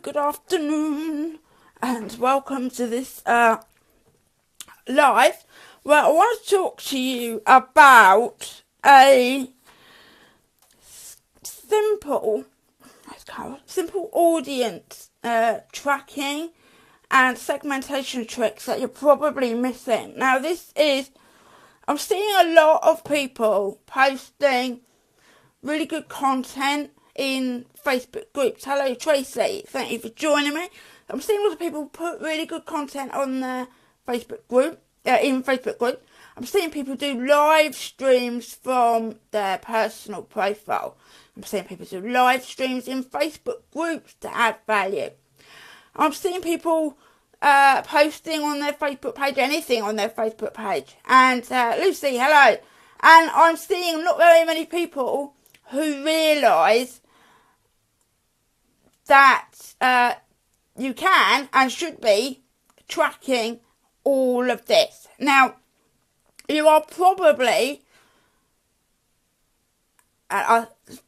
good afternoon, and welcome to this live, where I want to talk to you about a simple audience tracking and segmentation tricks that you're probably missing. Now, I'm seeing a lot of people posting really good content in Facebook groups. Hello Tracy, thank you for joining me. I'm seeing a lot of people put really good content on their Facebook group, in Facebook group. I'm seeing people do live streams from their personal profile. I'm seeing people do live streams in Facebook groups to add value. I'm seeing people posting on their Facebook page, anything on their Facebook page. And Lucy, hello. And I'm seeing not very many people who realise that you can and should be tracking all of this. Now, you are probably, I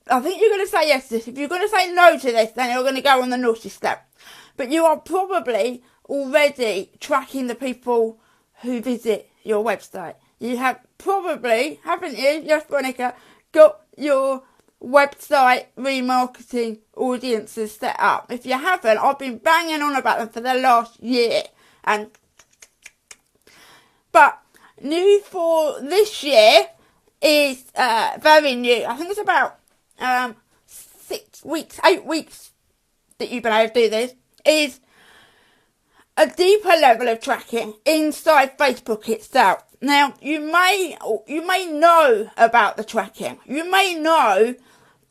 think you're going to say yes to this. If you're going to say no to this, then you're going to go on the naughty step. But you are probably already tracking the people who visit your website. You have probably, haven't you, yes, Veronica, got your website remarketing audiences set up. If you haven't, I've been banging on about them for the last year. But new for this year is very new. I think it's about 8 weeks that you've been able to do this. Is a deeper level of tracking inside Facebook itself. Now, you may know about the tracking. You may know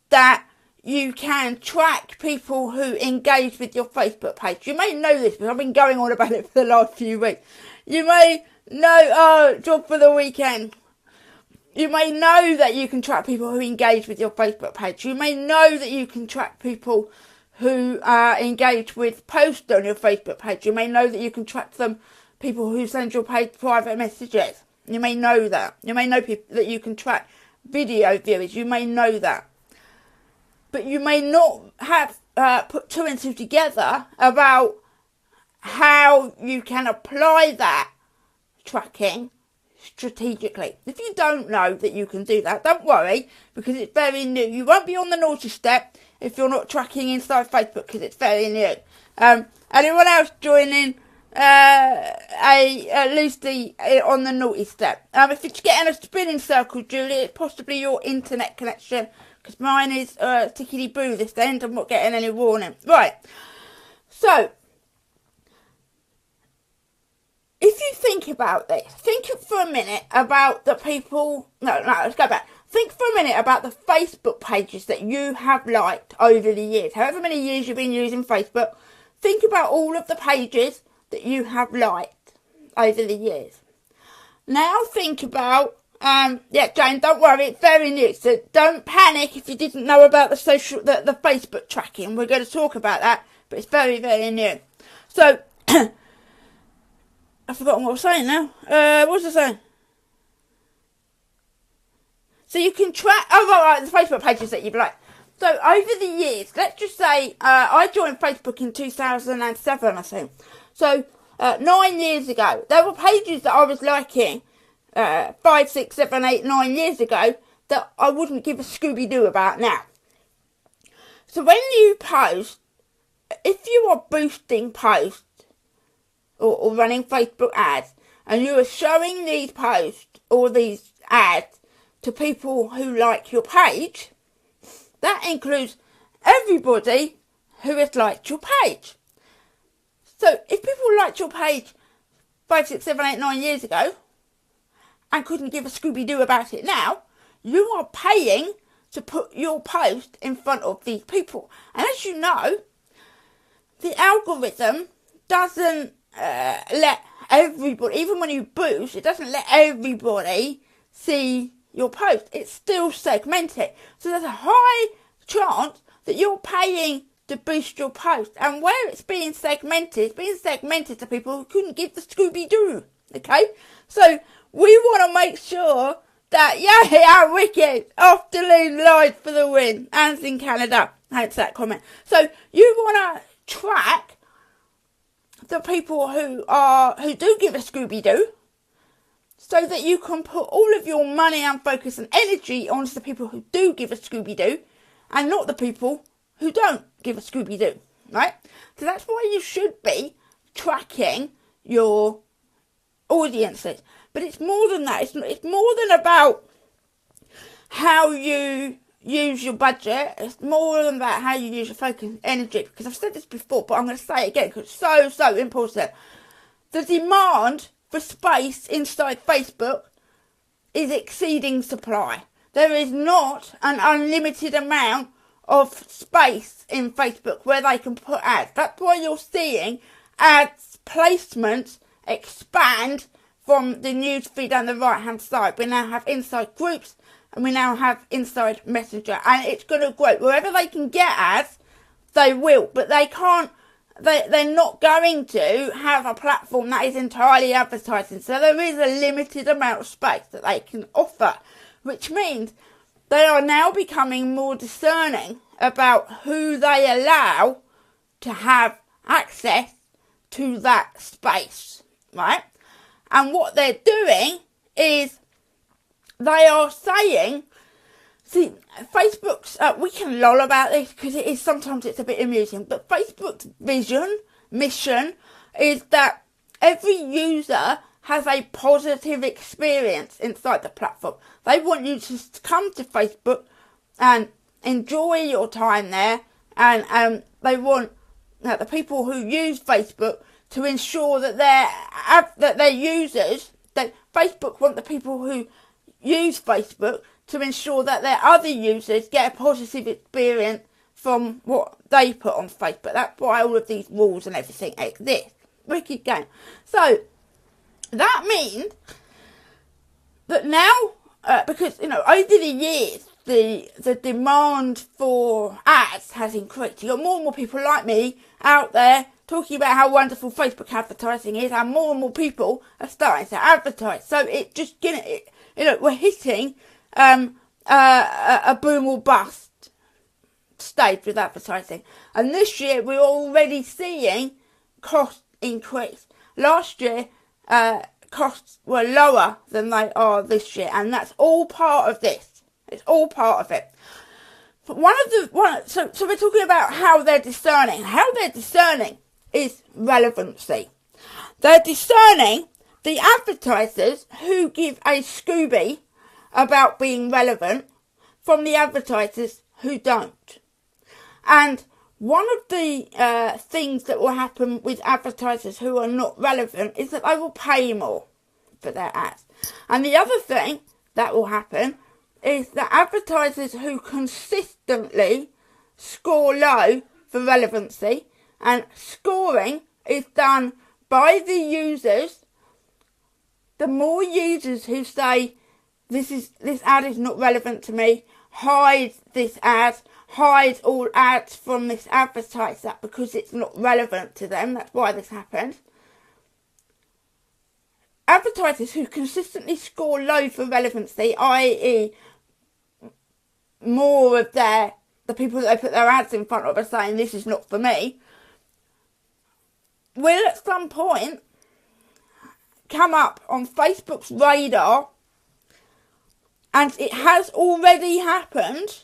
that you can track people who engage with your Facebook page. You may know this, because I've been going on about it for the last few weeks. You may know, job for the weekend. You may know that you can track people who engage with your Facebook page. You may know that you can track people who engage with posts on your Facebook page. You may know that you can track people who send your page private messages. You may know that. You may know that you can track video viewers. You may know that. But you may not have put two and two together about how you can apply that tracking strategically. If you don't know that you can do that, don't worry, because it's very new. You won't be on the naughty step if you're not tracking inside Facebook, because it's very new. Anyone else joining Lucy on the naughty step? If it's getting a spinning circle, Julie, it's possibly your internet connection, because mine is tickety-boo this end. I'm not getting any warning. Right, so if you think about this, think for a minute about the people. No, let's go back. Think for a minute about the Facebook pages that you have liked over the years. However many years you've been using Facebook, think about all of the pages that you have liked over the years. Now think about, Jane, don't worry, it's very new. So don't panic if you didn't know about the Facebook tracking. We're going to talk about that, but it's very, very new. So, I've forgotten what I was saying now. What was I saying? So you can track, the Facebook pages that you've liked. So over the years, let's just say, I joined Facebook in 2007, I think. So 9 years ago, there were pages that I was liking 5, 6, 7, 8, 9 years ago that I wouldn't give a Scooby-Doo about now. So when you post, if you are boosting posts or running Facebook ads, and you are showing these posts or these ads to people who like your page, that includes everybody who has liked your page. So if people liked your page 5, 6, 7, 8, 9 years ago and couldn't give a Scooby-Doo about it now, you are paying to put your post in front of these people. And as you know, the algorithm doesn't let everybody, even when you boost, it doesn't let everybody see your post. It's still segmented. So there's a high chance that you're paying to boost your post. And where it's being segmented to people who couldn't give the Scooby-Doo. Okay? So we want to make sure that, yeah, wicked. Afternoon live for the win. Anne's in Canada. Hence that comment. So you want to track the people who do give a Scooby-Doo, so that you can put all of your money and focus and energy onto the people who do give a Scooby-Doo and not the people who don't give a Scooby-Doo, right? So that's why you should be tracking your audiences. But it's more than that. It's more than about how you use your budget. It's more than about how you use your focus and energy. Because I've said this before, but I'm going to say it again because it's so important. The demand for space inside Facebook is exceeding supply. There is not an unlimited amount of space in Facebook where they can put ads. That's why you're seeing ads placements expand from the news feed on the right hand side. We now have inside groups and we now have inside Messenger, and it's going to grow. Wherever they can get ads, they will, but they can't. They're not going to have a platform that is entirely advertising. So there is a limited amount of space that they can offer, which means they are now becoming more discerning about who they allow to have access to that space, right? And what they're doing is they are saying, see, Facebook's, we can loll about this because sometimes it's a bit amusing, but Facebook's mission is that every user has a positive experience inside the platform. They want you to come to Facebook and enjoy your time there, and they want the people who use Facebook to ensure that their users, that Facebook want the people who use Facebook to ensure that their other users get a positive experience from what they put on Facebook. That's why all of these rules and everything exist. Wicked game. So that means that now, because over the years the demand for ads has increased. You got more and more people like me out there talking about how wonderful Facebook advertising is, and more people are starting to advertise. So it just we're hitting a boom or bust stage with advertising. And this year we're already seeing costs increase. Last year costs were lower than they are this year, and that's all part of this. It's all part of it. But so we're talking about how they're discerning. How they're discerning is relevancy. They're discerning the advertisers who give a Scooby about being relevant from the advertisers who don't. And one of the things that will happen with advertisers who are not relevant is that they will pay more for their ads. And the other thing that will happen is that advertisers who consistently score low for relevancy, and scoring is done by the users, the more users who say, this ad is not relevant to me, hide this ad, hide all ads from this advertiser because it's not relevant to them. That's why this happens. Advertisers who consistently score low for relevancy, i.e. more of the people that they put their ads in front of are saying this is not for me, will at some point come up on Facebook's radar, and it has already happened.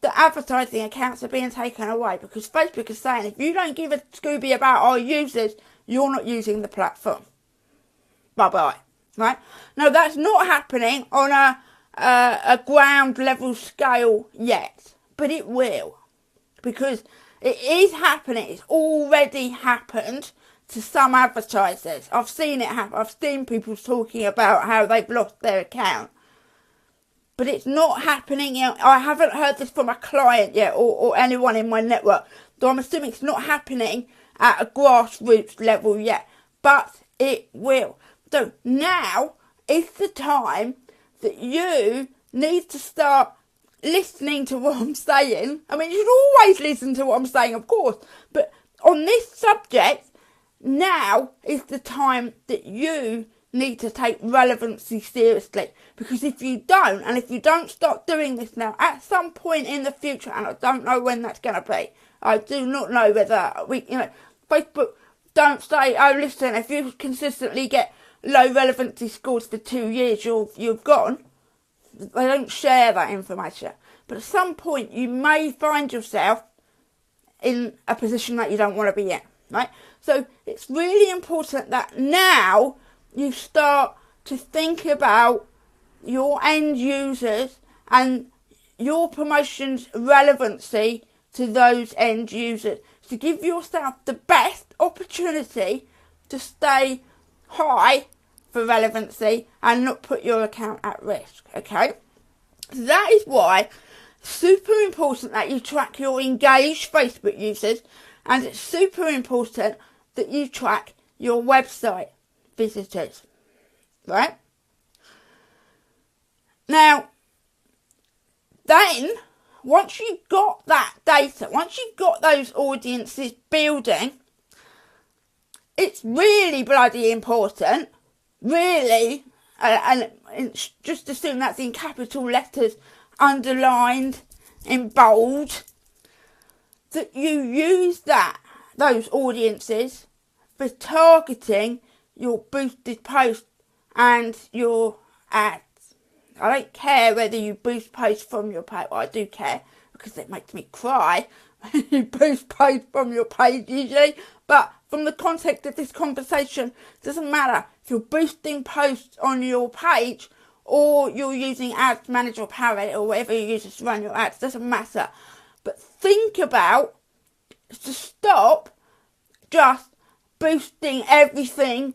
The advertising accounts are being taken away because Facebook is saying if you don't give a Scooby about our users, you're not using the platform. Bye-bye. Right? Now that's not happening on a ground level scale yet, but it will, because it is happening. It's already happened to some advertisers. I've seen it happen. I've seen people talking about how they've lost their account, but it's not happening. I haven't heard this from a client yet or anyone in my network, so I'm assuming it's not happening at a grassroots level yet, but it will. So now is the time that you need to start listening to what I'm saying. I mean, you should always listen to what I'm saying, of course, but on this subject, now is the time that you need to take relevancy seriously, because if you don't, and if you don't start doing this now, at some point in the future, and I don't know when that's going to be, I do not know whether Facebook don't say, oh listen, if you consistently get low relevancy scores for 2 years, you've gone. They don't share that information. But at some point you may find yourself in a position that you don't want to be in, right? So it's really important that now you start to think about your end users and your promotion's relevancy to those end users, to give yourself the best opportunity to stay high for relevancy and not put your account at risk, okay? So that is why it's super important that you track your engaged Facebook users, and it's super important that you track your website visitors, right? Now, then, once you've got that data, once you've got those audiences building, it's really bloody important, really, and just assume that's in capital letters, underlined, in bold, that you use those audiences for targeting your boosted posts and your ads. I don't care whether you boost posts from your page. Well, I do care, because it makes me cry when you boost posts from your page usually. But from the context of this conversation, it doesn't matter if you're boosting posts on your page or you're using Ads Manager or Power Edit or whatever you use to run your ads. It doesn't matter. But think about to stop just boosting everything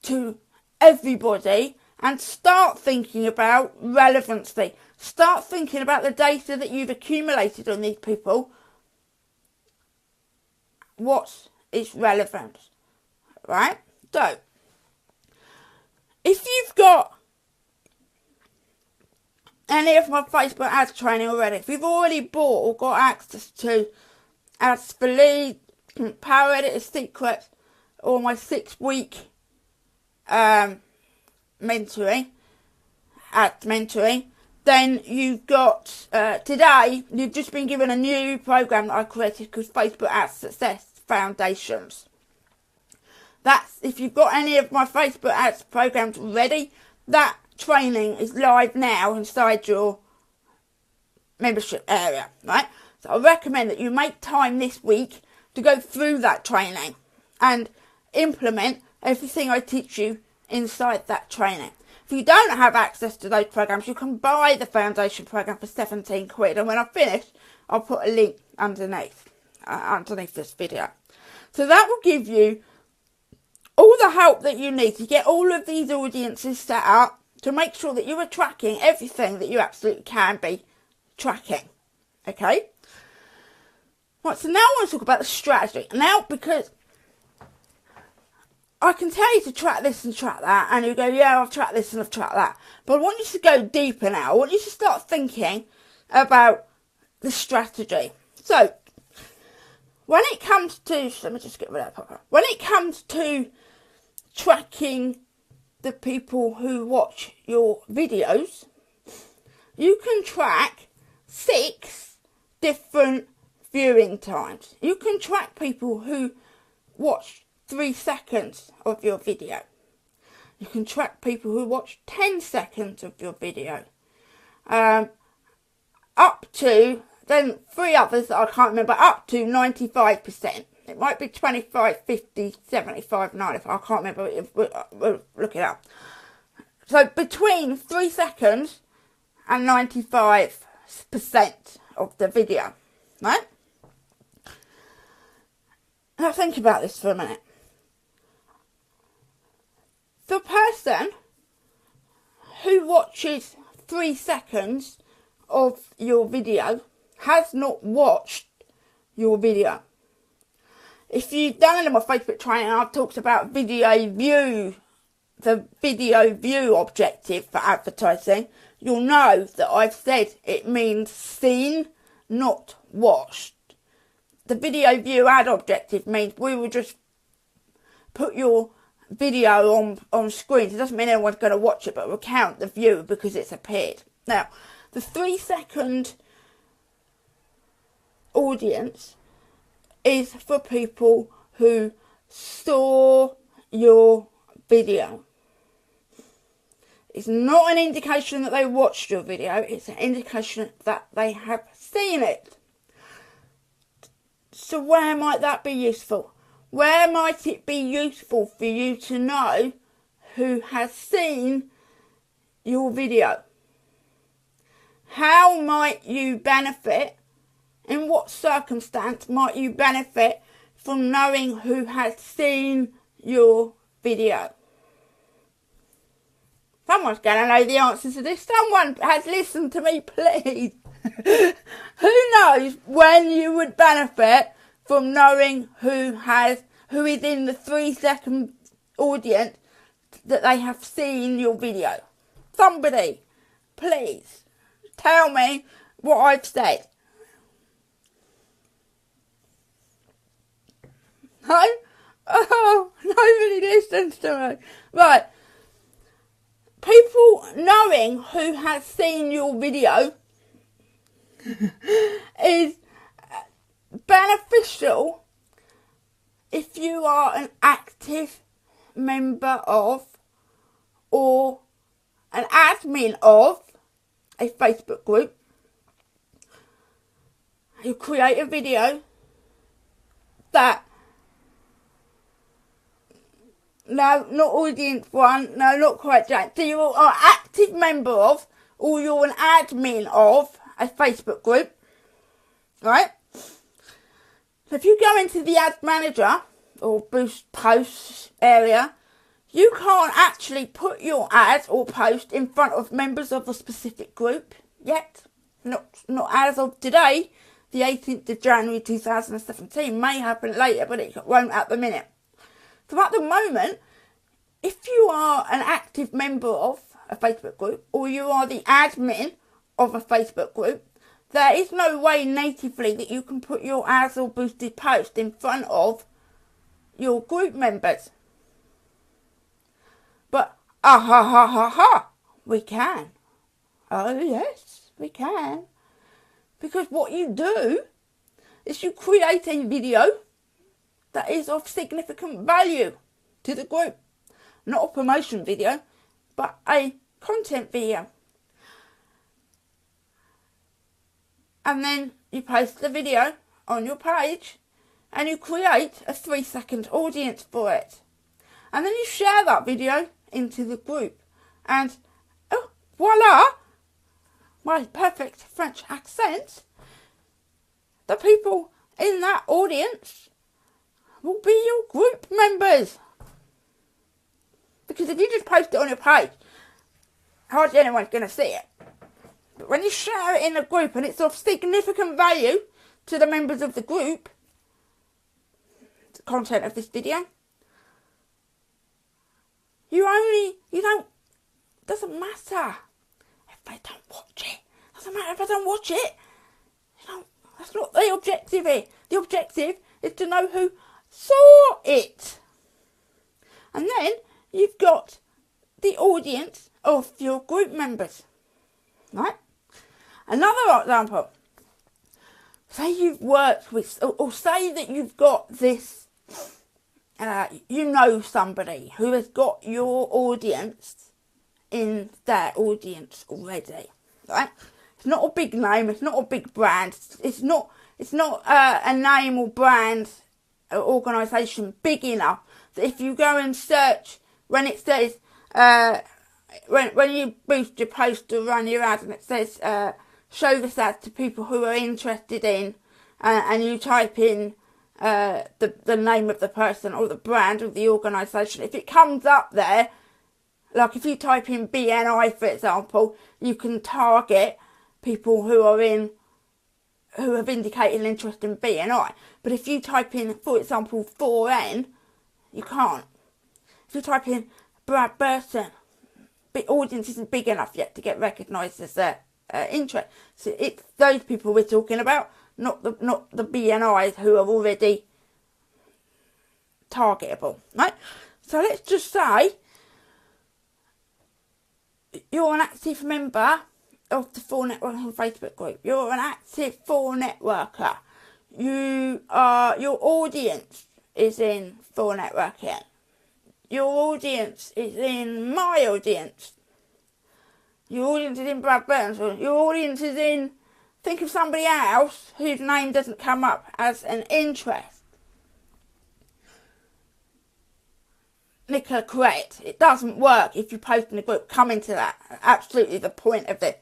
to everybody, and start thinking about relevancy. Start thinking about the data that you've accumulated on these people. What is relevant, right? So, if you've got any of my Facebook ads training already, if you've already bought or got access to Ads for Leads, Power Editor Secrets, or my 6-week mentoring, then you've got, today, you've just been given a new program that I created called Facebook Ads Success Foundations. That's, if you've got any of my Facebook ads programs already, that training is live now inside your membership area, right? So I recommend that you make time this week to go through that training and implement everything I teach you inside that training. If you don't have access to those programs, you can buy the foundation program for 17 quid. And when I finish, I'll put a link underneath this video. So that will give you all the help that you need to get all of these audiences set up, to make sure that you are tracking everything that you absolutely can be tracking. Okay? Right, so now I want to talk about the strategy. Now, because I can tell you to track this and track that, and you go, yeah, I've tracked this and I've tracked that. But I want you to go deeper now. I want you to start thinking about the strategy. So, when it comes to, let me just get rid of that pop-up. When it comes to tracking the people who watch your videos, you can track 6 different viewing times. You can track people who watch 3 seconds of your video. You can track people who watch 10 seconds of your video. Up to, then 3 others that I can't remember, up to 95%. It might be 25, 50, 75, 95. I can't remember. We'll look it up. So between 3 seconds and 95% of the video, right? Now think about this for a minute. The person who watches 3 seconds of your video has not watched your video. If you've done any of my Facebook training, I've talked about video view, the video view objective for advertising. You'll know that I've said it means seen, not watched. The video view ad objective means we will just put your video on screens. It doesn't mean anyone's going to watch it, but we'll count the view because it's appeared. Now, the 3-second audience is for people who saw your video. It's not an indication that they watched your video, it's an indication that they have seen it. So where might that be useful? Where might it be useful for you to know who has seen your video? How might you benefit? In what circumstance might you benefit from knowing who has seen your video? Someone's going to know the answer to this. Someone has listened to me, please. Who knows when you would benefit from knowing who is in the 3-second audience that they have seen your video? Somebody, please, tell me what I've said. No? Oh, nobody listens to me. Right. People knowing who has seen your video is beneficial if you are an active member of or an admin of a Facebook group. You create a video that, no, not audience one, no, not quite that. So you are an active member of, or you're an admin of a Facebook group, right? So if you go into the ad manager or boost posts area, you can't actually put your ad or post in front of members of a specific group yet. Not as of today, the 18th of January 2017. May happen later, but it won't at the minute. So at the moment, if you are an active member of a Facebook group or you are the admin of a Facebook group, there is no way natively that you can put your ads or boosted post in front of your group members. But, we can. Oh yes, we can. Because what you do is you create a video that is of significant value to the group. Not a promotion video, but a content video. And then you post the video on your page and you create a 3-second audience for it. And then you share that video into the group. And, oh, voila! My perfect French accent. The people in that audience will be your group members. Because if you just post it on your page, hardly anyone's going to see it. But when you share it in a group and it's of significant value to the members of the group, the content of this video, doesn't matter if they don't watch it. Doesn't matter if I don't watch it. That's not the objective here. The objective is to know who saw it. And then you've got the audience of your group members. Right? Another example. Say you've worked with, or say that you've got this, you know somebody who has got your audience in their audience already. Right? It's not a big name, it's not a big brand, it's not a name or brand or organisation big enough that if you go and search, when it says, when you boost your post or run your ad and it says, show this ad to people who are interested in, and you type in the name of the person or the brand of the organisation, if it comes up there, like if you type in BNI, for example, you can target people who have indicated an interest in BNI. But if you type in, for example, 4N, you can't. If you type in Brad Burton, the audience isn't big enough yet to get recognised as their interest. So it's those people we're talking about, not the BNIs who are already targetable, right? So let's just say you're an active member of the 4 Networking Facebook group. You're an active 4 networker. Your audience is in 4 networking. Your audience is in my audience. Your audience is in Brad Burns. Your audience is in, think of somebody else whose name doesn't come up as an interest. Nicola, correct. It doesn't work if you post in a group. Come into that. Absolutely the point of this.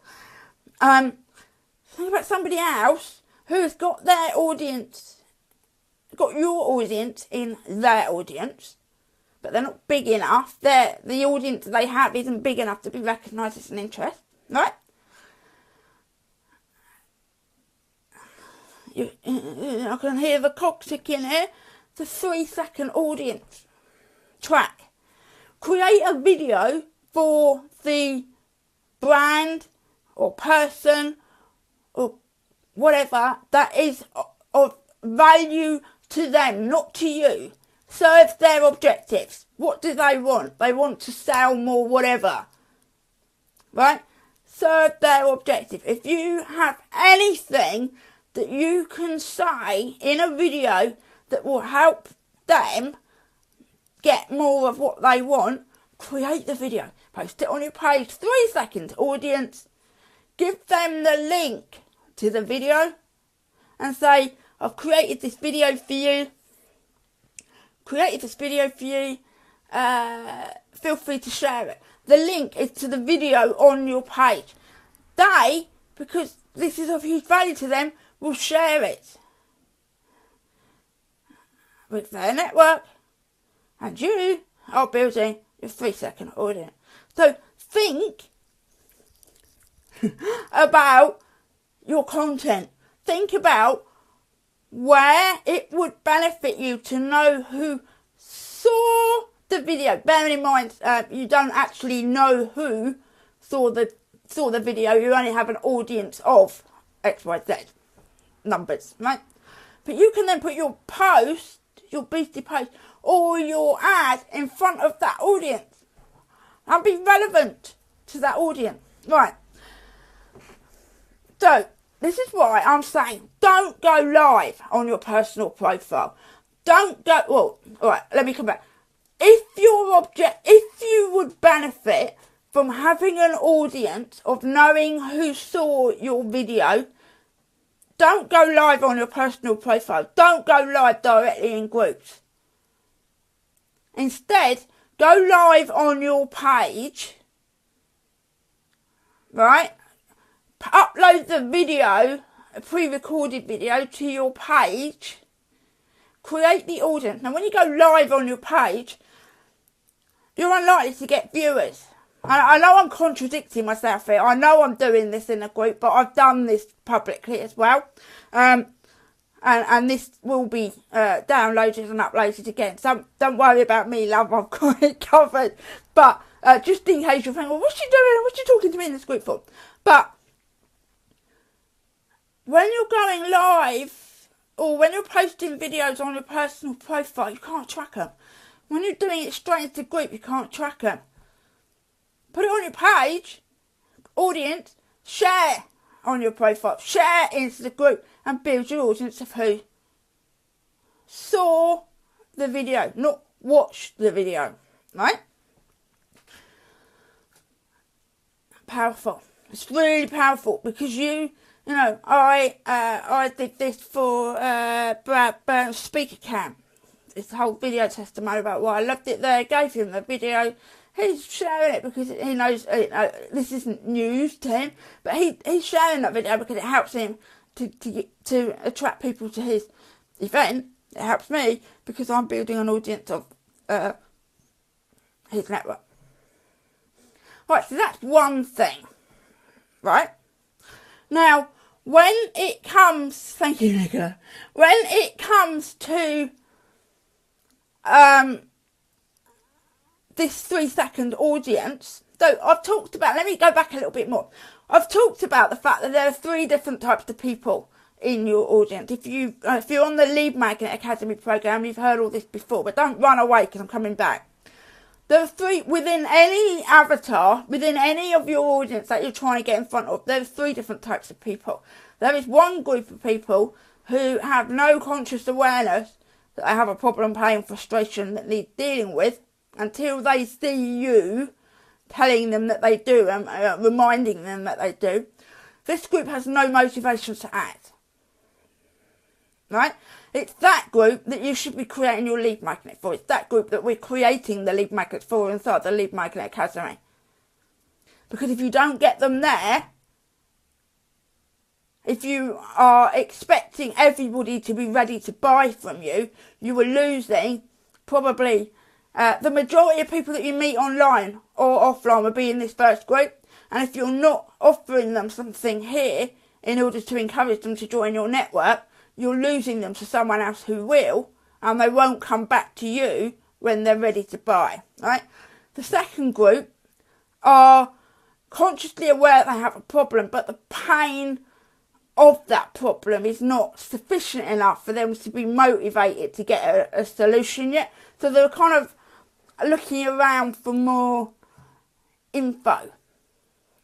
Think about somebody else who has got their audience, got your audience in their audience, but they're not big enough. The audience they have isn't big enough to be recognised as an interest, right? I can hear the clock ticking here. The 3-second audience track. Create a video for the brand or person or whatever that is of value to them, not to you. Serve their objectives. What do they want? They want to sell more, whatever. Right? Serve their objective. If you have anything that you can say in a video that will help them get more of what they want, create the video. Post it on your page. 3 seconds. Audience. Give them the link to the video and say, I've created this video for you. Feel free to share it. The link is to the video on your page. They, because this is of huge value to them, will share it with their network, and you are building your 3-second audience. So think about your content. Think about where it would benefit you to know who saw the video. Bearing in mind, you don't actually know who saw the video. You only have an audience of XYZ numbers, right? But you can then put your post, your boosted post, or your ad in front of that audience and be relevant to that audience, right? So this is why I'm saying don't go live on your personal profile. Don't go. Well, all right. Let me come back. If you would benefit from having an audience of knowing who saw your video, don't go live on your personal profile. Don't go live directly in groups. Instead, go live on your page, right? Upload the video, a pre-recorded video, to your page. Create the audience. Now, when you go live on your page, you're unlikely to get viewers. I know I'm contradicting myself here. I know I'm doing this in a group, but I've done this publicly as well. And this will be downloaded and uploaded again. So don't worry about me, love. I've got it covered. But just in case you're thinking, well, what's she doing? What's she talking to me in this group for? But when you're going live or when you're posting videos on your personal profile, you can't track them. When you're doing it straight into the group, you can't track them. Put it on your page, audience, share on your profile, share into the group and build your audience of who saw the video, not watched the video, right? Powerful. It's really powerful because you know, I did this for Brad Burns Speaker Camp. It's the whole video testimony about why I loved it there. Gave him the video. He's sharing it because he knows this isn't news to him, but he's sharing that video because it helps him to attract people to his event. It helps me because I'm building an audience of his network. Right, so that's one thing, right? Now, when it comes, thank you, Nicola. When it comes to this 3-second audience, so I've talked about, let me go back a little bit more. I've talked about the fact that there are 3 different types of people in your audience. If you're on the Lead Magnet Academy program, you've heard all this before, but don't run away because I'm coming back. There are three, within any avatar, within any of your audience that you're trying to get in front of, there are three different types of people. There is one group of people who have no conscious awareness that they have a problem, pain, frustration that needs dealing with until they see you telling them that they do and reminding them that they do. This group has no motivation to act. Right? It's that group that you should be creating your lead magnet for. It's that group that we're creating the lead magnet for inside the Lead Magnet Academy. Because if you don't get them there, if you are expecting everybody to be ready to buy from you, you are losing probably the majority of people that you meet online or offline will be in this first group. And if you're not offering them something here in order to encourage them to join your network, you're losing them to someone else who will, and they won't come back to you when they're ready to buy, right? The second group are consciously aware they have a problem, but the pain of that problem is not sufficient enough for them to be motivated to get a solution yet. So they're kind of looking around for more info,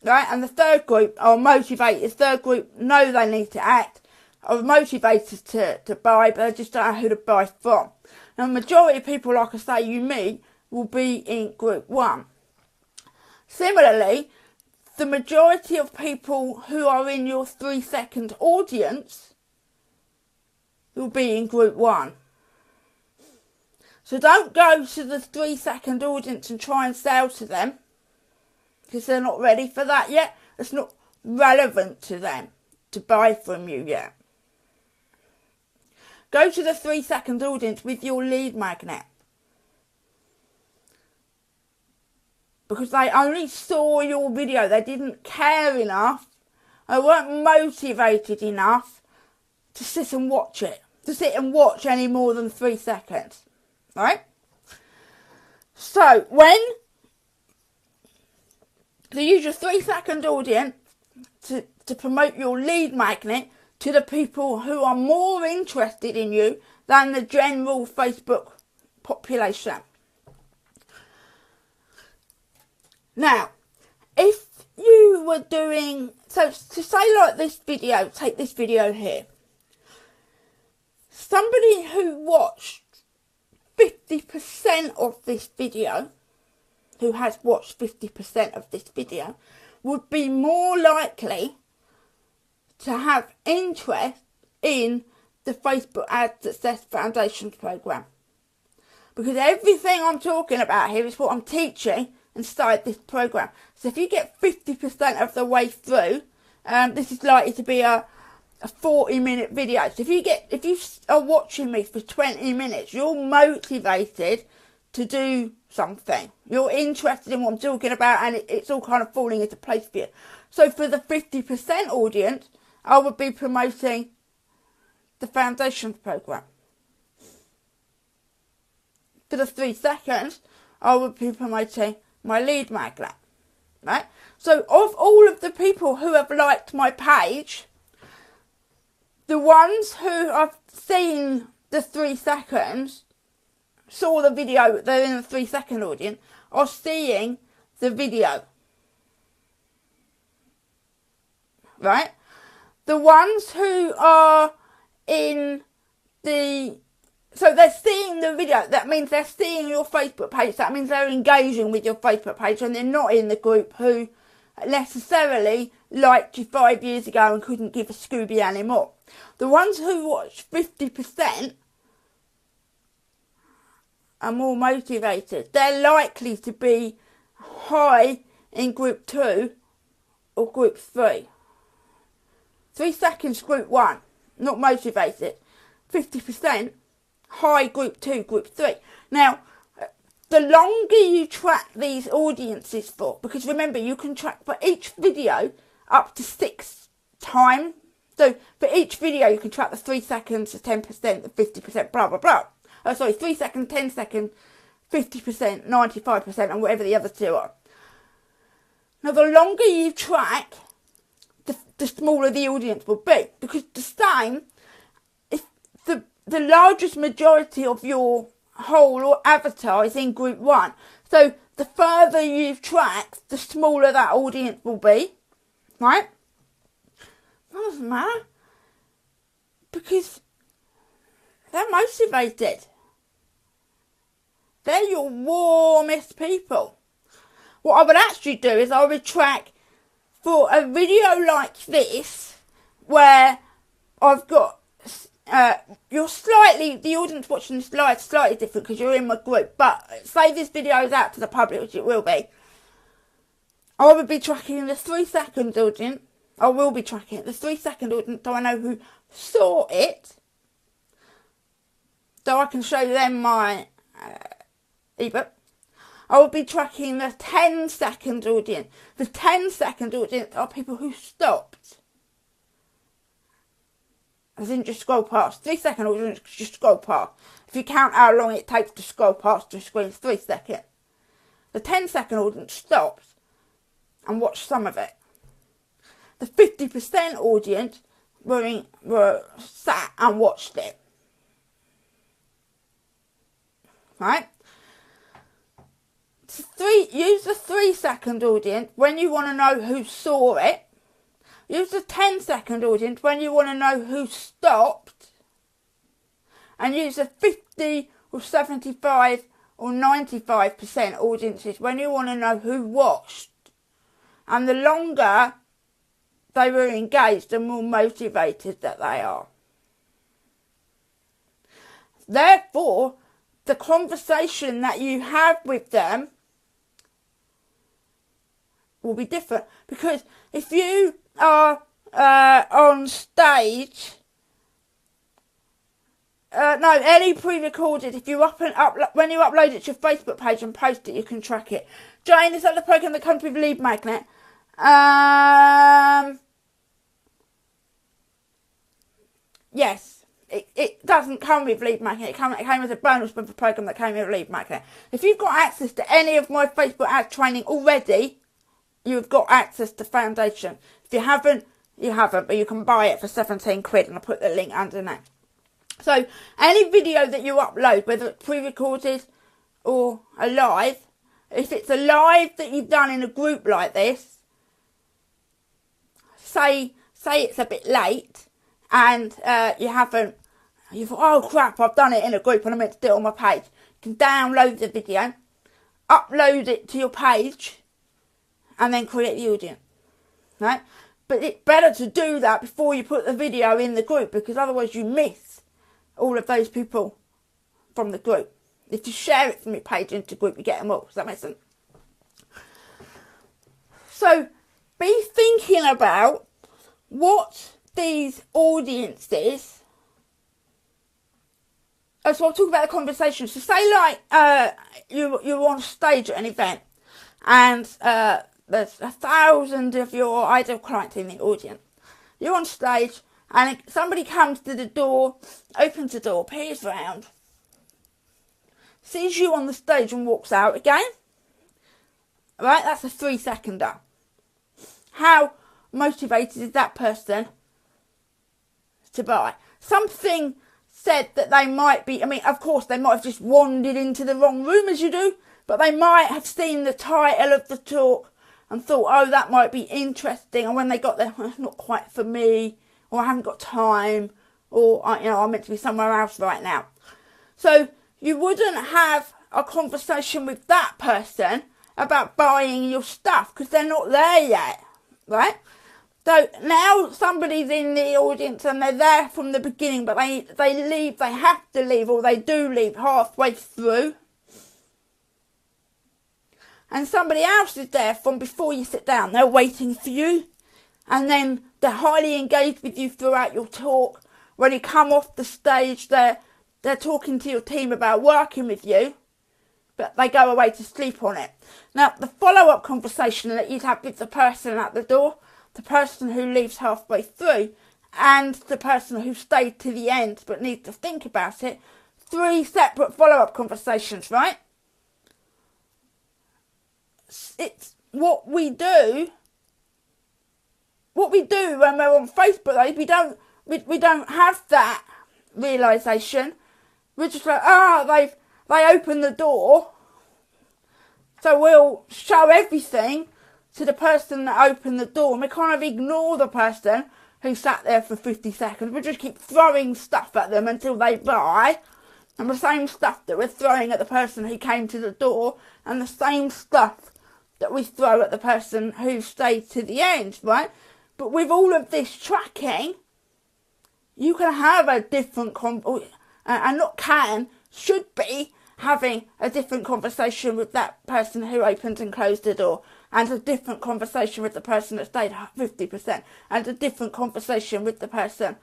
right? And the third group are motivated. The third group know they need to act, are motivated to buy, but they just don't know who to buy from. Now, the majority of people, like I say, you meet, will be in group 1. Similarly, the majority of people who are in your 3-second audience will be in group 1. So don't go to the 3-second audience and try and sell to them, because they're not ready for that yet. It's not relevant to them to buy from you yet. Go to the 3-second audience with your lead magnet. Because they only saw your video. They didn't care enough. They weren't motivated enough to sit and watch it. To sit and watch any more than 3 seconds. Right? So, you use your 3-second audience to promote your lead magnet to the people who are more interested in you than the general Facebook population. Now, if you were doing, so to say like this video, take this video here. Somebody who watched 50% of this video, who has watched 50% of this video, would be more likely to have interest in the Facebook Ad Success Foundations program. Because everything I'm talking about here is what I'm teaching inside this program. So if you get 50% of the way through, this is likely to be a 40-minute video. So if you are watching me for 20 minutes, you're motivated to do something. You're interested in what I'm talking about, and it's all kind of falling into place for you. So for the 50% audience, I would be promoting the Foundations program. For the 3 seconds, I would be promoting my lead magnet, right? So of all of the people who have liked my page, the ones who have seen the 3 seconds, saw the video, they're in the 3-second audience, are seeing the video, right? The ones who are in the, so they're seeing the video, that means they're seeing your Facebook page, that means they're engaging with your Facebook page, and they're not in the group who necessarily liked you 5 years ago and couldn't give a Scooby anymore. The ones who watch 50% are more motivated. They're likely to be high in group 2 or group 3. 3 seconds group 1, not motivated. 50% high group 2, group 3. Now, the longer you track these audiences for, because remember, you can track for each video up to 6 times. So for each video, you can track the 3 seconds, the 10%, the 50%, blah, blah, blah. 3 seconds, 10 seconds, 50%, 95%, and whatever the other two are. Now, the longer you track, the smaller the audience will be. Because the same, if the largest majority of your whole or advertise in group 1. So the further you've tracked, the smaller that audience will be, right? That doesn't matter, because they're motivated. They're your warmest people. What I would actually do is I would track for a video like this, where I've got the audience watching this live is slightly different because you're in my group, but say this video is out to the public, which it will be, I would be tracking the 3-second audience. I will be tracking the 3-second audience, so I know who saw it, so I can show them my ebook. I will be tracking the 10-second audience. The 10-second audience are people who stopped. As in just scroll past. 3-second audience, just scroll past. If you count how long it takes to scroll past the screen, 3 seconds. The 10-second audience stopped and watched some of it. The 50% audience were sat and watched it. Right? Use the 3-second audience when you want to know who saw it. Use the 10-second audience when you want to know who stopped. And use the 50 or 75 or 95% audiences when you want to know who watched. And the longer they were engaged, the more motivated that they are. Therefore, the conversation that you have with them will be different, because if you are on stage, any pre-recorded, if you when you upload it to your Facebook page and post it, you can track it. Jane, is that the program that comes with Lead Magnet? Yes, it doesn't come with Lead Magnet. It came as a bonus with the program that came with Lead Magnet. If you've got access to any of my Facebook ad training already, you've got access to Foundation. If you haven't, you haven't, but you can buy it for 17 quid, and I'll put the link under that. So any video that you upload, whether it's pre-recorded or a live, if it's a live that you've done in a group like this, say it's a bit late and you thought, oh crap, I've done it in a group and I meant to do it on my page. You can download the video, upload it to your page, and then create the audience, right? But it's better to do that before you put the video in the group, because otherwise you miss all of those people from the group. If you share it from your page into group, you get them all. Does that make sense? So be thinking about what these audiences. So I'll talk about the conversation. So say like you're on stage at an event, and there's 1,000 of your ideal clients in the audience. You're on stage and somebody comes to the door, opens the door, peers round, sees you on the stage and walks out again. Right, that's a 3-seconder. How motivated is that person to buy? Something said that they might be, of course they might have just wandered into the wrong room as you do, but they might have seen the title of the talk and thought, oh, that might be interesting. And when they got there, well, it's not quite for me, or I haven't got time, or I'm meant to be somewhere else right now. So you wouldn't have a conversation with that person about buying your stuff because they're not there yet, right? So now somebody's in the audience and they're there from the beginning, but they leave, they have to leave, or they do leave halfway through. And somebody else is there from before you sit down. They're waiting for you. And then they're highly engaged with you throughout your talk. When you come off the stage, they're talking to your team about working with you, but they go away to sleep on it. Now, the follow-up conversation that you'd have with the person at the door, the person who leaves halfway through, and the person who stayed to the end but needs to think about it, 3 separate follow-up conversations, right? It's what we do when we're on Facebook, though. We don't have that realisation. We're just like, they open the door. So we'll show everything to the person that opened the door, and we kind of ignore the person who sat there for 50 seconds. We just keep throwing stuff at them until they buy, and the same stuff that we're throwing at the person who came to the door, and the same stuff that we throw at the person who stayed to the end, right? But with all of this tracking, you can have a different, should be having a different conversation with that person who opened and closed the door, and a different conversation with the person that stayed 50%, and a different conversation with the person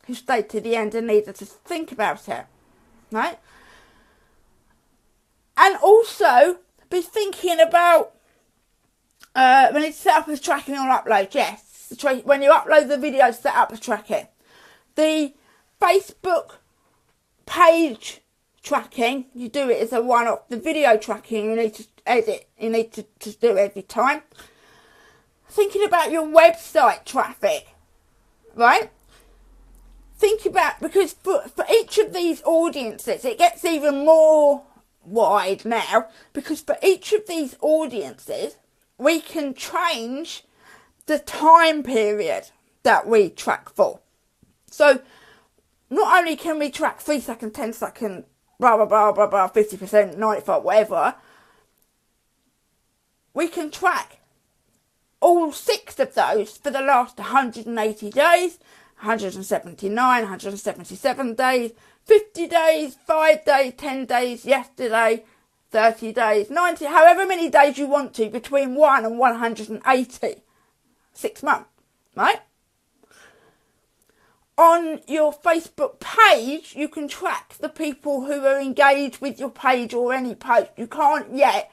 who stayed to the end and needed to think about it, right? And also be thinking about when it's set up as tracking on upload. Yes, when you upload the video, set up as tracking. The Facebook page tracking, you do it as a one-off. The video tracking, you need to edit, you need to do every time. Thinking about your website traffic, right? Think about, because for each of these audiences, it gets even more wide now, because for each of these audiences, we can change the time period that we track for. So not only can we track 3 second, 10 second, blah, blah, blah, blah, blah, 50%, 95, whatever, we can track all 6 of those for the last 180 days, 179, 177 days, 50 days, 5 days, 10 days, yesterday, 30 days, 90, however many days you want to, between 1 and 180, 6 months, right? On your Facebook page, you can track the people who are engaged with your page or any post. You can't yet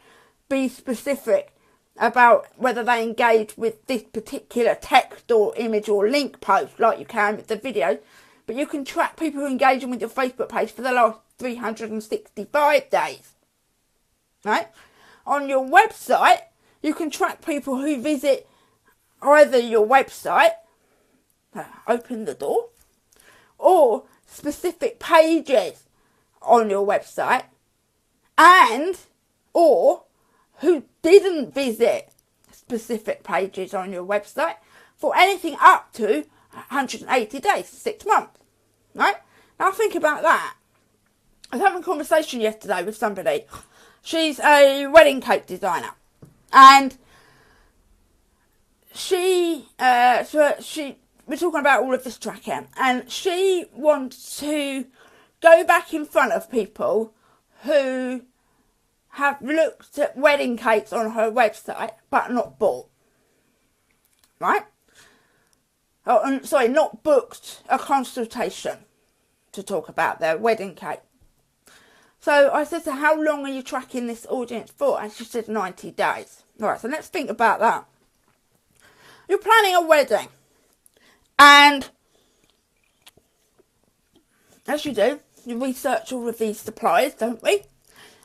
be specific about whether they engage with this particular text or image or link post like you can with the video, but you can track people who are engaging with your Facebook page for the last 365 days, right? On your website, you can track people who visit either your website, open the door, or specific pages on your website, and or who didn't visit specific pages on your website for anything up to 180 days, 6 months, right? Now think about that. I was having a conversation yesterday with somebody. She's a wedding cake designer, and we're talking about all of this tracking, and she wants to go back in front of people who have looked at wedding cakes on her website but not bought, right? Oh, sorry, not booked a consultation to talk about their wedding cake. So I said to her, how long are you tracking this audience for? And she said 90 days. All right, so let's think about that. You're planning a wedding, and as you do, you research all of these suppliers, don't we?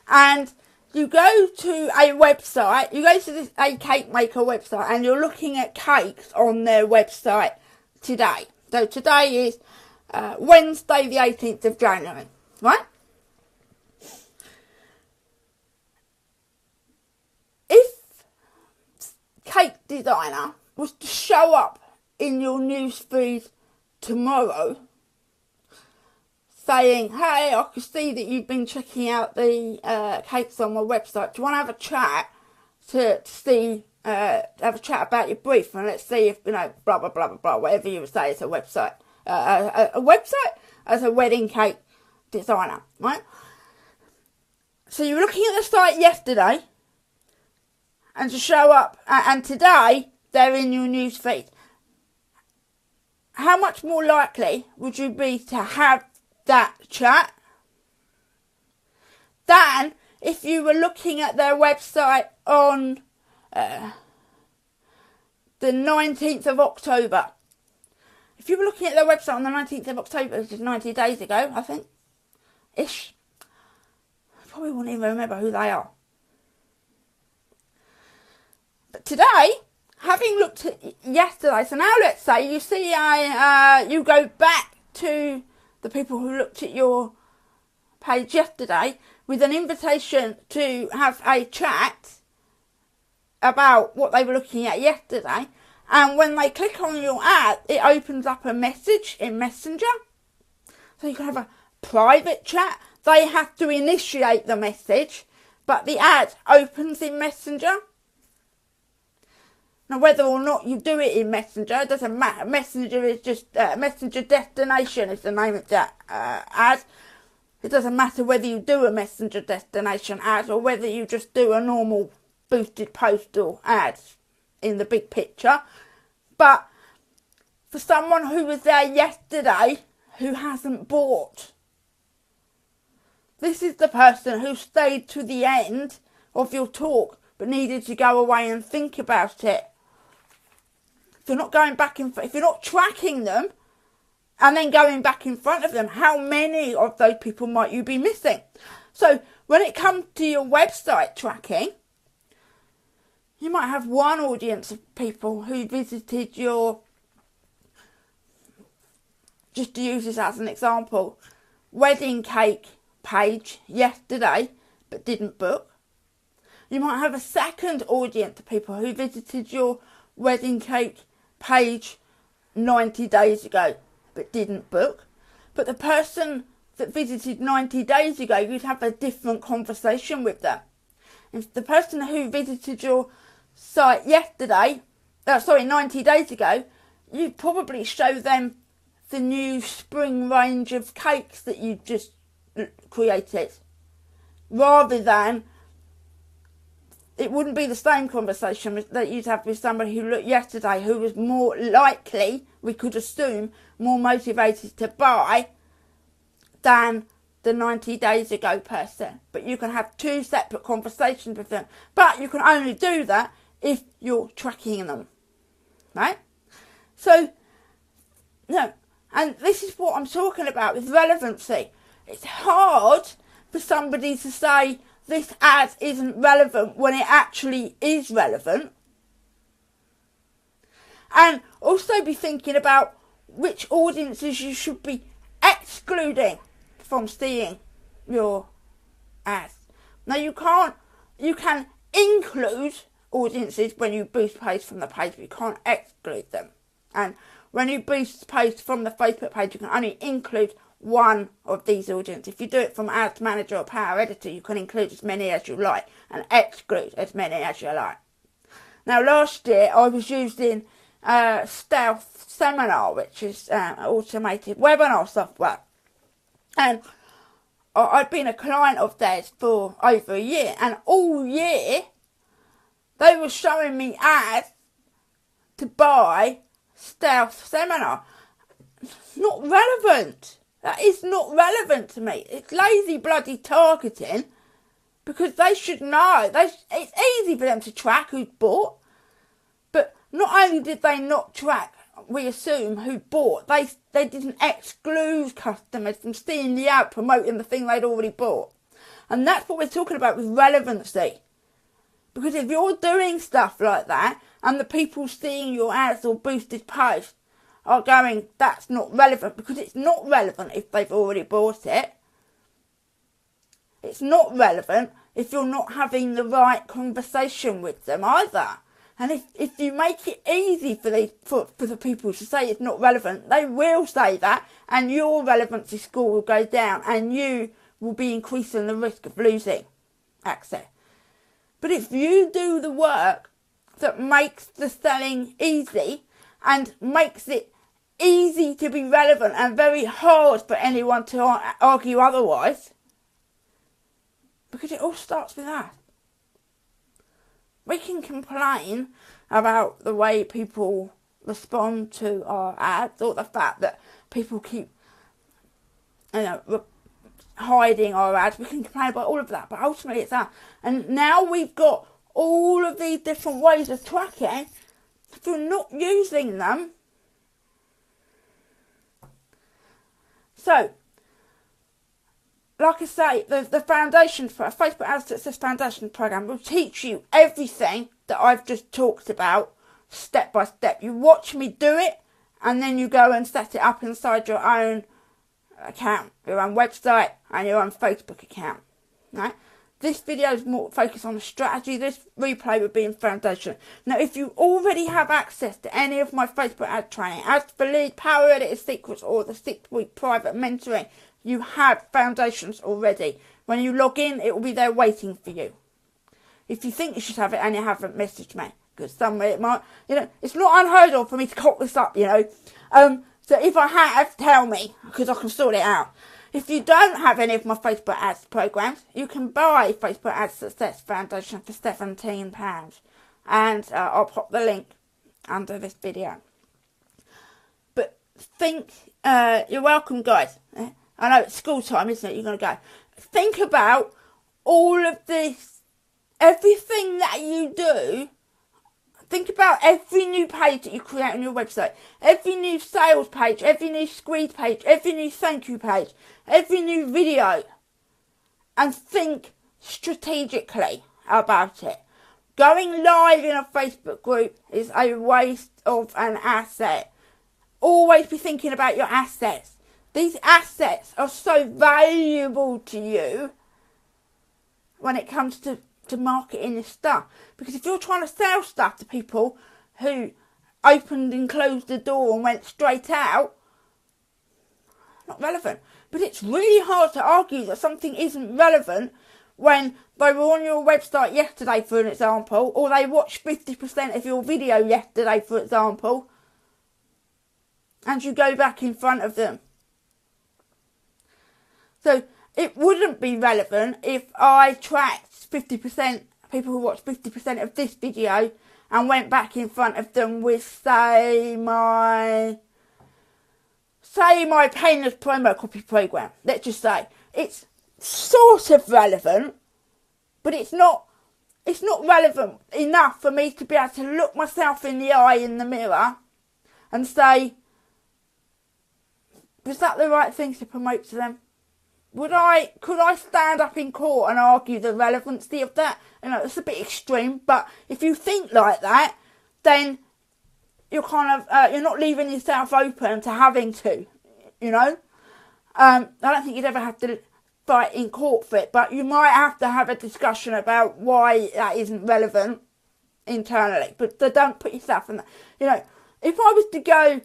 And you go to a website, a cake maker website, and you're looking at cakes on their website today. So today is Wednesday the 18th of January, right? If Cake Designer was to show up in your newsfeed tomorrow saying, hey, I can see that you've been checking out the cakes on my website. Do you want to have a chat to see, have a chat about your brief, and let's see if, blah, blah, blah, blah, blah, whatever you would say as a website. A website as a wedding cake designer, right? So you were looking at the site yesterday, and to show up, and today they're in your newsfeed. How much more likely would you be to have that chat than if you were looking at their website on the 19th of October? If you were looking at their website on the 19th of October, which is 90 days ago, I think, ish, I probably wouldn't even remember who they are. But today, having looked at yesterday, so now let's say you see you go back to the people who looked at your page yesterday with an invitation to have a chat about what they were looking at yesterday, and when they click on your ad, it opens up a message in Messenger. So you can have a private chat. They have to initiate the message, but the ad opens in Messenger. Now, whether or not you do it in Messenger, it doesn't matter. Messenger is just, Messenger Destination is the name of that ad. It doesn't matter whether you do a Messenger Destination ad or whether you just do a normal boosted postal ad in the big picture. But for someone who was there yesterday who hasn't bought, this is the person who stayed to the end of your talk but needed to go away and think about it. If you're not going back if you're not tracking them and then going back in front of them, how many of those people might you be missing? So when it comes to your website tracking, you might have one audience of people who visited your, just to use this as an example, wedding cake page yesterday but didn't book. You might have a second audience of people who visited your wedding cake page 90 days ago but didn't book. But the person that visited 90 days ago, you'd have a different conversation with them. If the person who visited your site 90 days ago, you'd probably show them the new spring range of cakes that you just created, rather than, it wouldn't be the same conversation that you'd have with somebody who looked yesterday who was more likely, we could assume, more motivated to buy than the 90 days ago person. But you can have two separate conversations with them. But you can only do that if you're tracking them, right? So, no, and this is what I'm talking about with relevancy. It's hard for somebody to say this ad isn't relevant when it actually is relevant. And also be thinking about which audiences you should be excluding from seeing your ads. Now you can include audiences when you boost page from the page, but you can't exclude them. And when you boost page from the Facebook page, you can only include one of these audiences. If you do it from Ads Manager or Power Editor, you can include as many as you like and exclude as many as you like. Now, last year I was using Stealth Seminar, which is automated webinar software, and I'd been a client of theirs for over a year, and all year they were showing me ads to buy Stealth Seminar. Not relevant. That is not relevant to me. It's lazy bloody targeting, because they should know. It's easy for them to track who's bought, but not only did they not track, we assume, who bought, they didn't exclude customers from seeing the ad promoting the thing they'd already bought. And that's what we're talking about with relevancy. Because if you're doing stuff like that and the people seeing your ads or boosted posts are going, that's not relevant, because it's not relevant if they've already bought it. It's not relevant if you're not having the right conversation with them either. And if you make it easy for the people to say it's not relevant, they will say that, and your relevancy score will go down, and you will be increasing the risk of losing access. But if you do the work that makes the selling easy and makes it easy to be relevant and very hard for anyone to argue otherwise, because it all starts with that. We can complain about the way people respond to our ads, or the fact that people keep, hiding our ads. We can complain about all of that, but ultimately it's that. And now we've got all of these different ways of tracking. If you're not using them, so like I say, the foundation for a Facebook Ad Success Foundation program will teach you everything that I've just talked about step by step. You watch me do it, and then you go and set it up inside your own account, your own website, and your own Facebook account. Right? This video is more focused on the strategy. This replay would be in foundation. Now, if you already have access to any of my Facebook ad training, Ads for Lead, Power Editor Secrets, or the 6-week private mentoring, you have foundations already. When you log in, it will be there waiting for you. If you think you should have it and you haven't, message me. Because somewhere it might, it's not unheard of for me to cock this up, So if I have, tell me, because I can sort it out. If you don't have any of my Facebook ads programs, you can buy Facebook Ads Success Foundation for £17. And I'll pop the link under this video. But you're welcome, guys. I know it's school time, isn't it? You're going to go. Think about all of this, everything that you do. Think about every new page that you create on your website, every new sales page, every new squeeze page, every new thank you page, every new video, and think strategically about it. Going live in a Facebook group is a waste of an asset. Always be thinking about your assets. These assets are so valuable to you when it comes to marketing your stuff, because if you're trying to sell stuff to people who opened and closed the door and went straight out, not relevant. But it's really hard to argue that something isn't relevant when they were on your website yesterday, for an example, or they watched 50% of your video yesterday, for example, and you go back in front of them. So it wouldn't be relevant if I tracked 50%, people who watched 50% of this video and went back in front of them with, say my painless promo copy program. Let's just say it's sort of relevant, but it's not relevant enough for me to be able to look myself in the eye in the mirror and say, was that the right thing to promote to them? Could I stand up in court and argue the relevancy of that? It's a bit extreme, but if you think like that, then you're kind of, you're not leaving yourself open to having to, I don't think you'd ever have to fight in court for it, but you might have to have a discussion about why that isn't relevant internally. But don't put yourself in that. If I was to go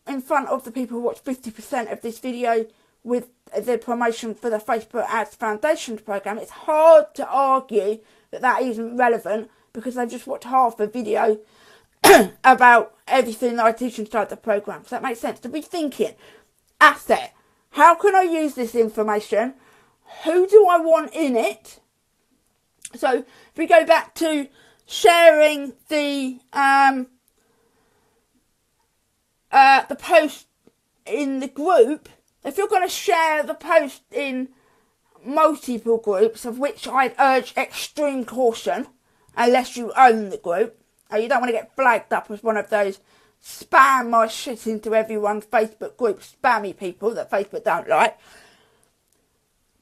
in front of the people who watch 50% of this video with the promotion for the Facebook Ads Foundations program, it's hard to argue that that isn't relevant because they've just watched half the video about everything that I teach inside the program. Does that make sense? To be thinking, asset, how can I use this information? Who do I want in it? So if we go back to sharing the post in the group, if you're going to share the post in multiple groups, of which I'd urge extreme caution, unless you own the group, you don't want to get flagged up as one of those spam my shit into everyone's Facebook group spammy people that Facebook don't like.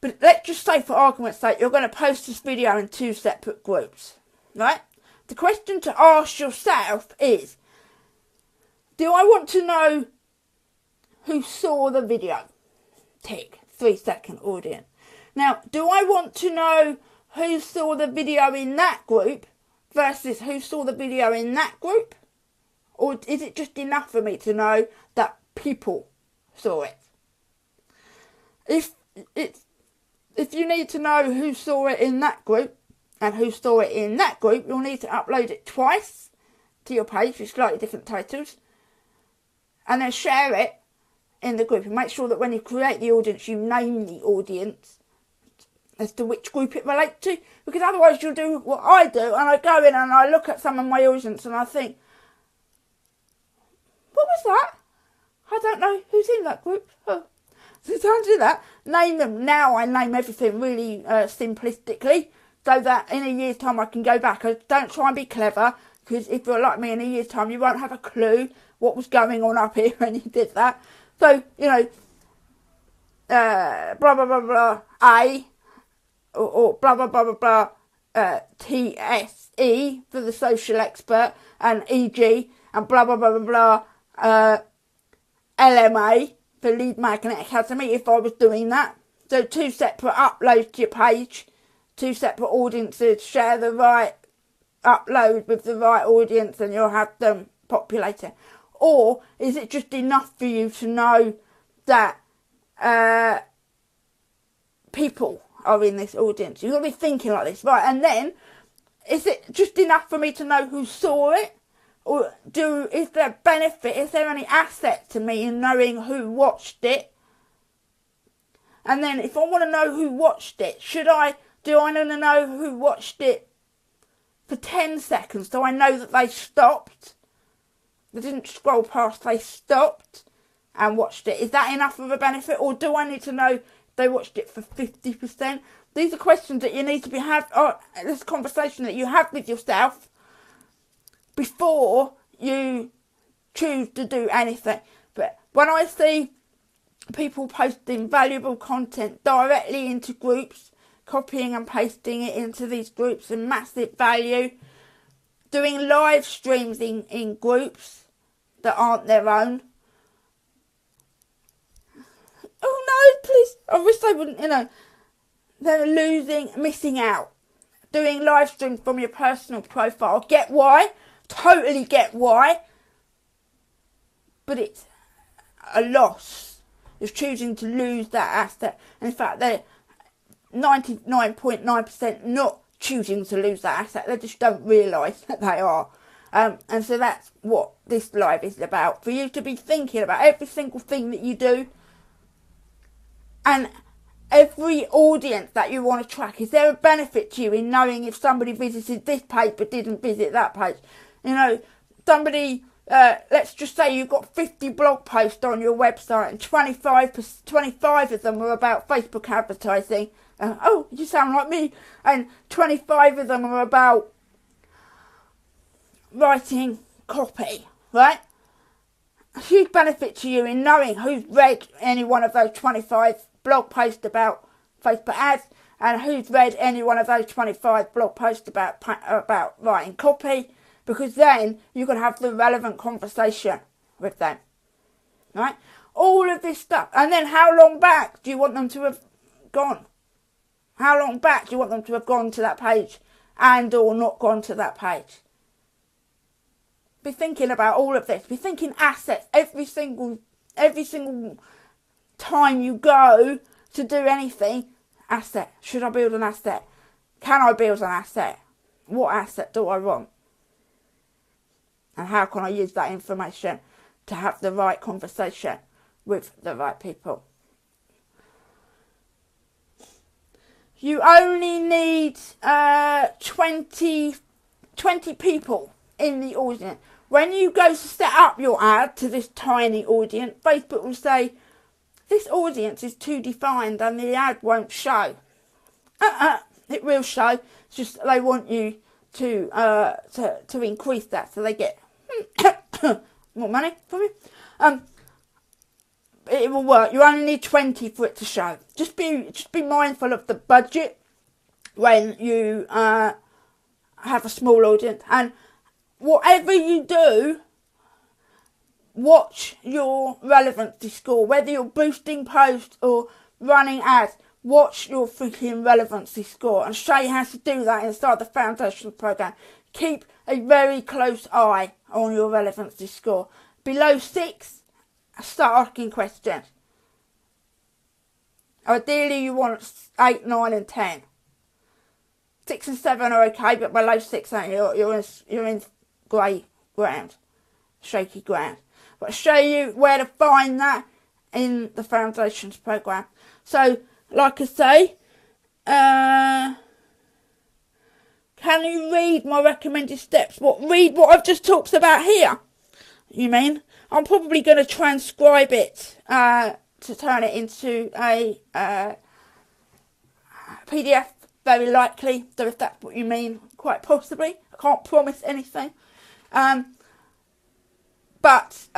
But let's just say, for argument's sake, you're going to post this video in 2 separate groups, right? The question to ask yourself is, do I want to know who saw the video? Tick. 3-second audience. Now, do I want to know who saw the video in that group versus who saw the video in that group? Or is it just enough for me to know that people saw it? If you need to know who saw it in that group and who saw it in that group, you'll need to upload it twice to your page with slightly different titles, and then share it in the group, and make sure that when you create the audience, you name the audience as to which group it relates to, because otherwise you'll do what I do, and I go in and I look at some of my audience and I think, what was that? I don't know who's in that group. Oh. So don't do that. Name them. Now I name everything really simplistically, so that in a year's time I can go back. I don't try and be clever, because if you're like me, in a year's time you won't have a clue what was going on up here when you did that. So, blah, blah, blah, blah, A, or blah, blah, blah, blah, blah, TSE for the social expert, and EG, and blah, blah, blah, blah, blah, LMA for Lead Magnet Academy if I was doing that. So 2 separate uploads to your page, 2 separate audiences, share the right upload with the right audience and you'll have them populating. Or is it just enough for you to know that people are in this audience? You've got to be thinking like this, right? And then, is it just enough for me to know who saw it? Or is there benefit, is there any asset to me in knowing who watched it? And then if I want to know who watched it, do I want to know who watched it for 10 seconds so I know that they stopped? They didn't scroll past, they stopped and watched it. Is that enough of a benefit? Or do I need to know if they watched it for 50%? These are questions that you need to this conversation that you have with yourself before you choose to do anything. But when I see people posting valuable content directly into groups, copying and pasting it into these groups and massive value, doing live streams in groups that aren't their own. Oh no, please, I wish they wouldn't, they're missing out. Doing live streams from your personal profile. Get why? Totally get why. But it's a loss. You're choosing to lose that asset. And in fact, they're 99.9% not choosing to lose that asset. They just don't realise that they are. And so that's what this live is about. For you to be thinking about every single thing that you do. And every audience that you want to track. Is there a benefit to you in knowing if somebody visited this page but didn't visit that page? Somebody, let's just say you've got 50 blog posts on your website and 25 of them are about Facebook advertising. Oh, you sound like me. And 25 of them are about writing copy, right? A huge benefit to you in knowing who's read any one of those 25 blog posts about Facebook ads and who's read any one of those 25 blog posts about writing copy, because then you can have the relevant conversation with them, right? All of this stuff. And then how long back do you want them to have gone? How long back do you want them to have gone to that page and or not gone to that page? Be thinking about all of this. Be thinking assets every single time you go to do anything. Asset. Should I build an asset? Can I build an asset? What asset do I want? And how can I use that information to have the right conversation with the right people? You only need 20 people in the audience. When you go to set up your ad to this tiny audience, Facebook will say, this audience is too defined and the ad won't show. It will show. It's just they want you to increase that so they get more money from you. It will work. You only need 20 for it to show. Just be mindful of the budget when you have a small audience. And whatever you do, watch your relevancy score. Whether you're boosting posts or running ads, watch your freaking relevancy score. And show you how to do that inside the foundation program. Keep a very close eye on your relevancy score. Below 6, start asking questions. Ideally, you want 8, 9 and 10. 6 and 7 are okay, but below 6, you're in grey ground, shaky ground. But I'll show you where to find that in the Foundations program. So, like I say, can you read my recommended steps? Read what I've just talked about here? You mean? I'm probably going to transcribe it to turn it into a PDF, very likely. So if that's what you mean, quite possibly. I can't promise anything. But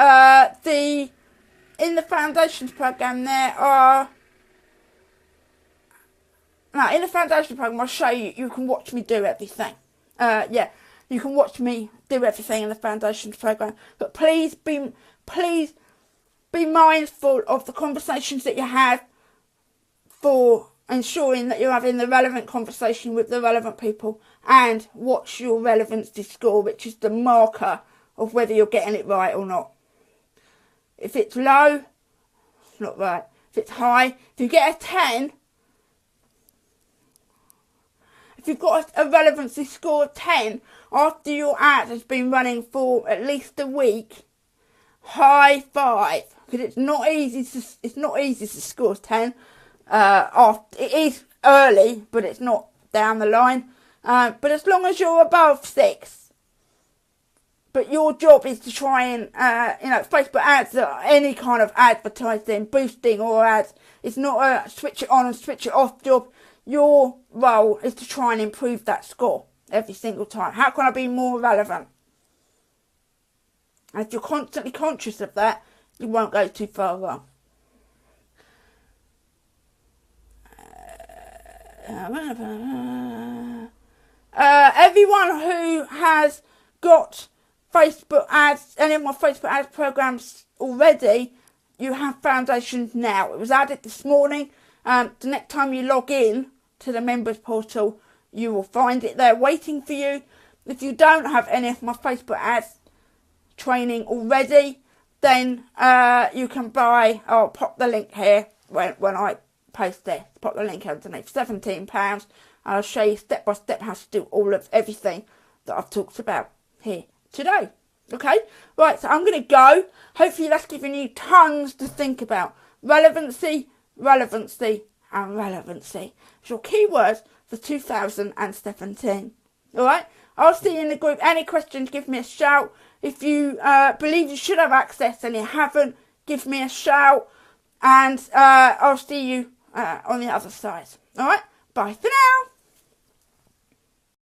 in the Foundations program in the Foundation program, I'll show you. You can watch me do everything. You can watch me do everything in the Foundations program. But please be mindful of the conversations that you have for ensuring that you're having the relevant conversation with the relevant people, and what's your relevancy score, which is the marker of whether you're getting it right or not. If it's low, it's not right. If it's high, if you get a 10, if you've got a relevancy score of 10 after your ad has been running for at least a week, high five, because it's not easy to score 10. It is early, but it's not down the line. But as long as you're above 6, but your job is to try and, Facebook ads, any kind of advertising, boosting or ads, it's not a switch it on and switch it off job. Your role is to try and improve that score every single time. How can I be more relevant? And if you're constantly conscious of that, you won't go too far wrong. Everyone who has got Facebook ads, any of my Facebook ads programs already, you have foundations now. It was added this morning. The next time you log in to the members portal, you will find it there waiting for you. If you don't have any of my Facebook ads training already, then you can buy, I'll pop the link here when I post this, pop the link underneath, £17, and I'll show you step by step how to do everything that I've talked about here today. Okay, right, so I'm going to go. Hopefully that's given you tons to think about. Relevancy, relevancy, and relevancy. It's your keywords for 2017. Alright, I'll see you in the group. Any questions, give me a shout. If you believe you should have access and you haven't, give me a shout. And I'll see you on the other side. Alright, bye for now.